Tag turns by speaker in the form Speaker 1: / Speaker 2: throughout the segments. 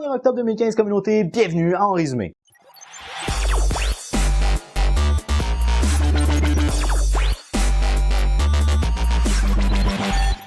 Speaker 1: 1er octobre 2015, communauté, bienvenue en résumé.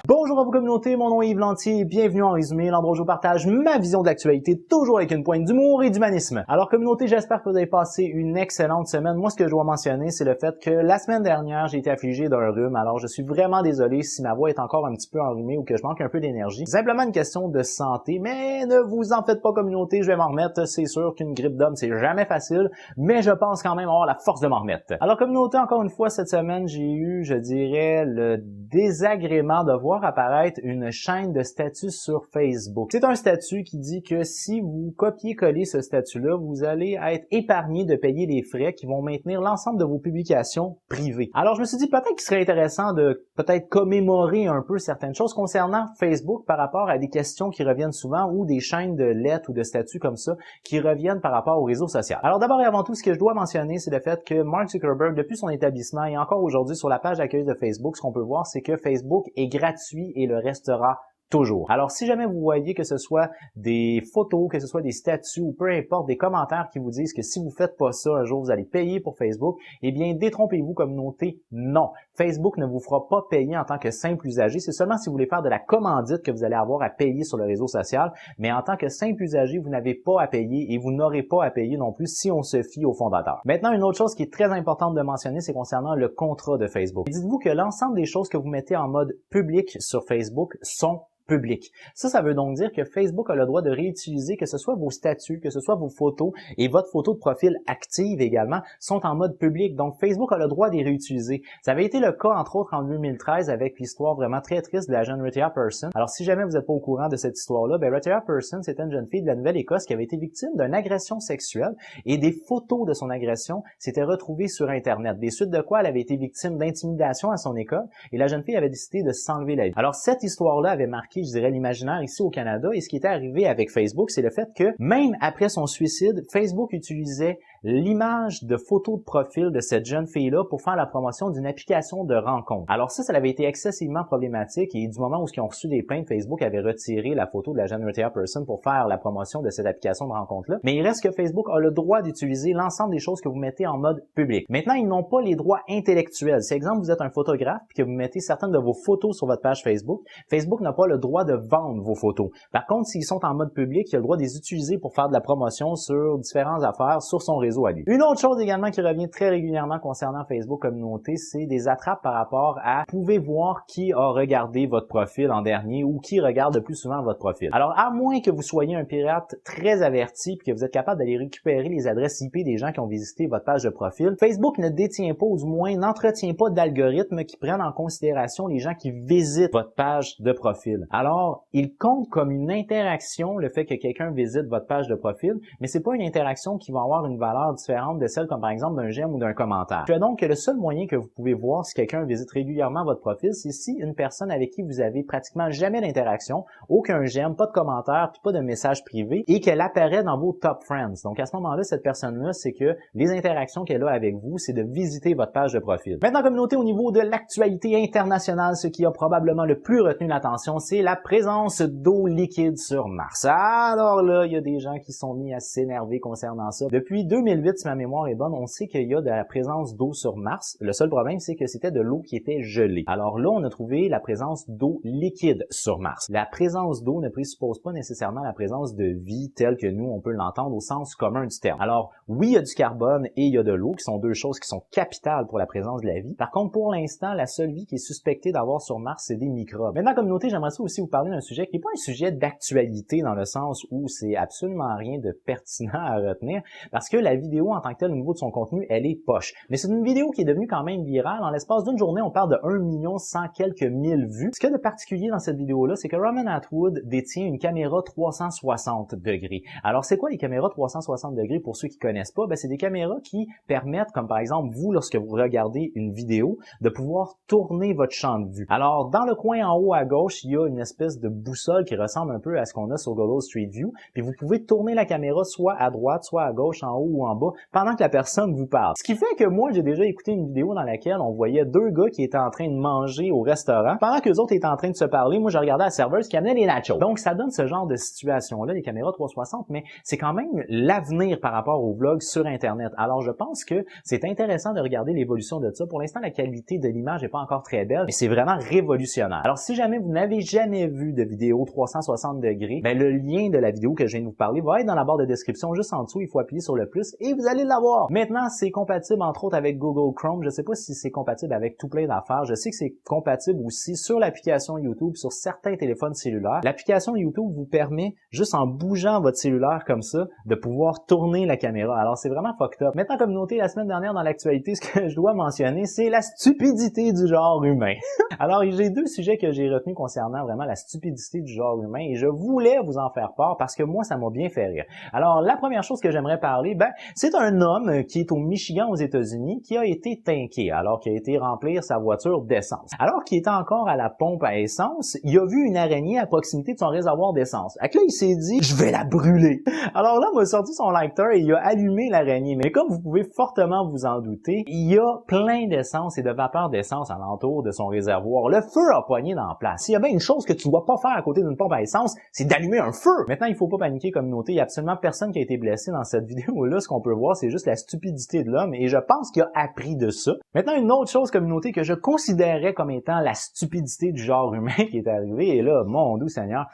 Speaker 1: Bonjour à vous communauté, mon nom est Yves Lantier et bienvenue en résumé, l'endroit où je vous partage ma vision de l'actualité, toujours avec une pointe d'humour et d'humanisme. Alors communauté, j'espère que vous avez passé une excellente semaine. Moi, ce que je dois mentionner, c'est le fait que la semaine dernière, j'ai été affligé d'un rhume. Alors je suis vraiment désolé si ma voix est encore un petit peu enrhumée ou que je manque un peu d'énergie. C'est simplement une question de santé, mais ne vous en faites pas communauté, je vais m'en remettre. C'est sûr qu'une grippe d'homme, c'est jamais facile, mais je pense quand même avoir la force de m'en remettre. Alors communauté, encore une fois, cette semaine, j'ai eu, je dirais, le désagrément de voir apparaître une chaîne de statut sur Facebook. C'est un statut qui dit que si vous copiez-collez ce statut-là, vous allez être épargné de payer les frais qui vont maintenir l'ensemble de vos publications privées. Alors je me suis dit peut-être qu'il serait intéressant de peut-être commémorer un peu certaines choses concernant Facebook par rapport à des questions qui reviennent souvent ou des chaînes de lettres ou de statuts comme ça qui reviennent par rapport au réseau social. Alors d'abord et avant tout, ce que je dois mentionner, c'est le fait que Mark Zuckerberg, depuis son établissement et encore aujourd'hui sur la page d'accueil de Facebook, ce qu'on peut voir, c'est que Facebook est gratuit et le restera toujours. Alors, si jamais vous voyez que ce soit des photos, que ce soit des statuts ou peu importe, des commentaires qui vous disent que si vous faites pas ça, un jour vous allez payer pour Facebook, eh bien, détrompez-vous communauté, non. Facebook ne vous fera pas payer en tant que simple usager. C'est seulement si vous voulez faire de la commandite que vous allez avoir à payer sur le réseau social, mais en tant que simple usager, vous n'avez pas à payer et vous n'aurez pas à payer non plus si on se fie au fondateur. Maintenant, une autre chose qui est très importante de mentionner, c'est concernant le contrat de Facebook. Dites-vous que l'ensemble des choses que vous mettez en mode public sur Facebook sont public. Ça veut donc dire que Facebook a le droit de réutiliser que ce soit vos statuts, que ce soit vos photos et votre photo de profil active également sont en mode public. Donc Facebook a le droit de les réutiliser. Ça avait été le cas entre autres en 2013 avec l'histoire vraiment très triste de la jeune Rehtaeh Persson. Alors si jamais vous n'êtes pas au courant de cette histoire-là, Rehtaeh Persson, c'était une jeune fille de la Nouvelle-Écosse qui avait été victime d'une agression sexuelle et des photos de son agression s'étaient retrouvées sur Internet. Des suites de quoi elle avait été victime d'intimidation à son école et la jeune fille avait décidé de s'enlever la vie. Alors cette histoire-là avait marqué, je dirais, l'imaginaire ici au Canada. Et ce qui était arrivé avec Facebook, c'est le fait que même après son suicide, Facebook utilisait l'image de photo de profil de cette jeune fille-là pour faire la promotion d'une application de rencontre. Alors ça avait été excessivement problématique et du moment où ils ont reçu des plaintes, Facebook avait retiré la photo de la jeune Rehtaeh Persson pour faire la promotion de cette application de rencontre-là. Mais il reste que Facebook a le droit d'utiliser l'ensemble des choses que vous mettez en mode public. Maintenant, ils n'ont pas les droits intellectuels. Si, exemple, vous êtes un photographe et que vous mettez certaines de vos photos sur votre page Facebook, Facebook n'a pas le droit de vendre vos photos. Par contre, s'ils sont en mode public, il a le droit de les utiliser pour faire de la promotion sur différentes affaires sur son réseau à lui. Une autre chose également qui revient très régulièrement concernant Facebook communauté, c'est des attrapes par rapport à vous pouvez voir qui a regardé votre profil en dernier ou qui regarde le plus souvent votre profil. Alors, à moins que vous soyez un pirate très averti et que vous êtes capable d'aller récupérer les adresses IP des gens qui ont visité votre page de profil, Facebook ne détient pas ou du moins n'entretient pas d'algorithmes qui prennent en considération les gens qui visitent votre page de profil. Alors, il compte comme une interaction le fait que quelqu'un visite votre page de profil, mais c'est pas une interaction qui va avoir une valeur différente de celle comme par exemple d'un j'aime ou d'un commentaire. Je fais donc que le seul moyen que vous pouvez voir si quelqu'un visite régulièrement votre profil, c'est si une personne avec qui vous avez pratiquement jamais d'interaction, aucun j'aime, pas de commentaire, puis pas de message privé, et qu'elle apparaît dans vos top friends. Donc à ce moment-là, cette personne-là, c'est que les interactions qu'elle a avec vous, c'est de visiter votre page de profil. Maintenant, communauté, au niveau de l'actualité internationale, ce qui a probablement le plus retenu l'attention, c'est la présence d'eau liquide sur Mars. Alors là, il y a des gens qui sont mis à s'énerver concernant ça. Depuis 2008, si ma mémoire est bonne, on sait qu'il y a de la présence d'eau sur Mars. Le seul problème, c'est que c'était de l'eau qui était gelée. Alors là, on a trouvé la présence d'eau liquide sur Mars. La présence d'eau ne présuppose pas nécessairement la présence de vie telle que nous, on peut l'entendre au sens commun du terme. Alors, oui, il y a du carbone et il y a de l'eau, qui sont deux choses qui sont capitales pour la présence de la vie. Par contre, pour l'instant, la seule vie qui est suspectée d'avoir sur Mars, c'est des microbes. Maintenant, communauté, j'aimerais ça aussi vous parler d'un sujet qui n'est pas un sujet d'actualité dans le sens où c'est absolument rien de pertinent à retenir, parce que la vidéo en tant que telle, au niveau de son contenu, elle est poche. Mais c'est une vidéo qui est devenue quand même virale. En l'espace d'une journée, on parle de 1 quelques mille vues. Ce qu'il y a de particulier dans cette vidéo-là, c'est que Roman Atwood détient une caméra 360 degrés. Alors, c'est quoi les caméras 360 degrés pour ceux qui connaissent pas? C'est des caméras qui permettent, comme par exemple vous, lorsque vous regardez une vidéo, de pouvoir tourner votre champ de vue. Alors, dans le coin en haut à gauche, il y a une espèce de boussole qui ressemble un peu à ce qu'on a sur Google Street View. Puis vous pouvez tourner la caméra soit à droite, soit à gauche, en haut ou en bas pendant que la personne vous parle. Ce qui fait que moi, j'ai déjà écouté une vidéo dans laquelle on voyait deux gars qui étaient en train de manger au restaurant. Pendant que les autres étaient en train de se parler, moi, je regardais la serveuse qui amenait les nachos. Donc, ça donne ce genre de situation-là, les caméras 360, mais c'est quand même l'avenir par rapport aux vlogs sur Internet. Alors, je pense que c'est intéressant de regarder l'évolution de ça. Pour l'instant, la qualité de l'image n'est pas encore très belle, mais c'est vraiment révolutionnaire. Alors, si jamais vous n'avez jamais vu de vidéo 360 degrés, ben, le lien de la vidéo que je viens de vous parler va être dans la barre de description juste en dessous. Il faut appuyer sur le plus et vous allez l'avoir. Maintenant, c'est compatible entre autres avec Google Chrome. Je sais pas si c'est compatible avec tout plein d'affaires. Je sais que c'est compatible aussi sur l'application YouTube, sur certains téléphones cellulaires. L'application YouTube vous permet, juste en bougeant votre cellulaire comme ça, de pouvoir tourner la caméra. Alors, c'est vraiment fucked up. Maintenant, comme noté la semaine dernière dans l'actualité, ce que je dois mentionner, c'est la stupidité du genre humain. Alors, j'ai deux sujets que j'ai retenus concernant vraiment la stupidité du genre humain et je voulais vous en faire part parce que moi, ça m'a bien fait rire. Alors, la première chose que j'aimerais parler, ben, c'est un homme qui est au Michigan aux États-Unis qui a été tanké alors qu'il a été remplir sa voiture d'essence. Alors qu'il était encore à la pompe à essence, il a vu une araignée à proximité de son réservoir d'essence. Là, il s'est dit, je vais la brûler. Alors là, il a sorti son lighter et il a allumé l'araignée. Mais comme vous pouvez fortement vous en douter, il y a plein d'essence et de vapeur d'essence alentour de son réservoir. Le feu a pogné dans la place. S'il y a bien une chose que tu dois pas faire à côté d'une pompe à essence, c'est d'allumer un feu. Maintenant, il faut pas paniquer, communauté. Il y a absolument personne qui a été blessé dans cette vidéo-là. Ce qu'on peut voir, c'est juste la stupidité de l'homme et je pense qu'il a appris de ça. Maintenant, une autre chose, communauté, que je considérais comme étant la stupidité du genre humain qui est arrivée, et là, mon doux Seigneur,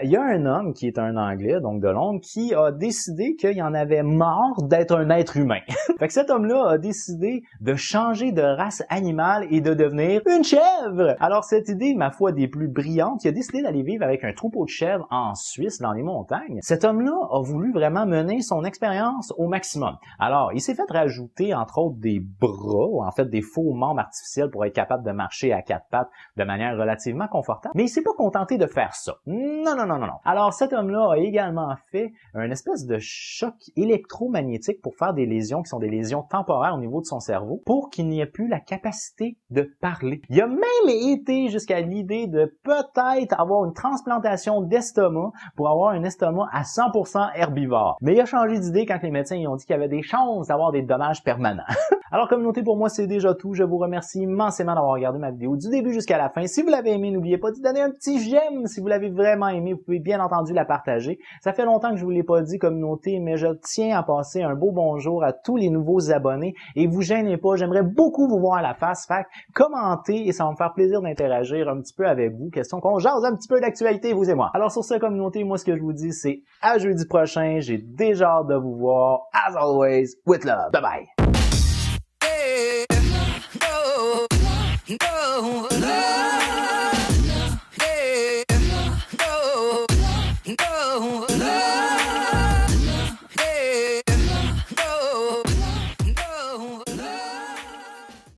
Speaker 1: il y a un homme qui est un Anglais, donc de Londres, qui a décidé qu'il en avait marre d'être un être humain. Fait que cet homme-là a décidé de changer de race animale et de devenir une chèvre. Alors, cette idée, ma foi, des plus brillantes, il a décidé d'aller vivre avec un troupeau de chèvres en Suisse, dans les montagnes. Cet homme-là a voulu vraiment mener son expérience au maximum. Alors, il s'est fait rajouter, entre autres, des bras, ou en fait des faux membres artificiels pour être capable de marcher à quatre pattes de manière relativement confortable. Mais il s'est pas contenté de faire ça. Non, non, non, non, non. Alors, cet homme-là a également fait une espèce de choc électromagnétique pour faire des lésions qui sont des lésions temporaires au niveau de son cerveau pour qu'il n'y ait plus la capacité de parler. Il a même été jusqu'à l'idée de peut-être avoir une transplantation d'estomac pour avoir un estomac à 100% herbivore. Mais il a changé d'idée quand les médecins lui ont dit qu'il y avait des chances d'avoir des dommages permanents. Alors, communauté, pour moi, c'est déjà tout. Je vous remercie immensément d'avoir regardé ma vidéo du début jusqu'à la fin. Si vous l'avez aimé, n'oubliez pas de donner un petit j'aime. Si vous l'avez vraiment aimé, vous pouvez bien entendu la partager. Ça fait longtemps que je vous l'ai pas dit, communauté, mais je tiens à passer un beau bonjour à tous les nouveaux abonnés. Et vous gênez pas, j'aimerais beaucoup vous voir à la face. Fait que commentez et ça va me faire plaisir d'interagir un petit peu avec vous. Question qu'on jase un petit peu d'actualité, vous et moi. Alors, sur ce, communauté, moi, ce que je vous dis, c'est à jeudi prochain. J'ai déjà hâte de vous voir. As always, with love. Bye bye.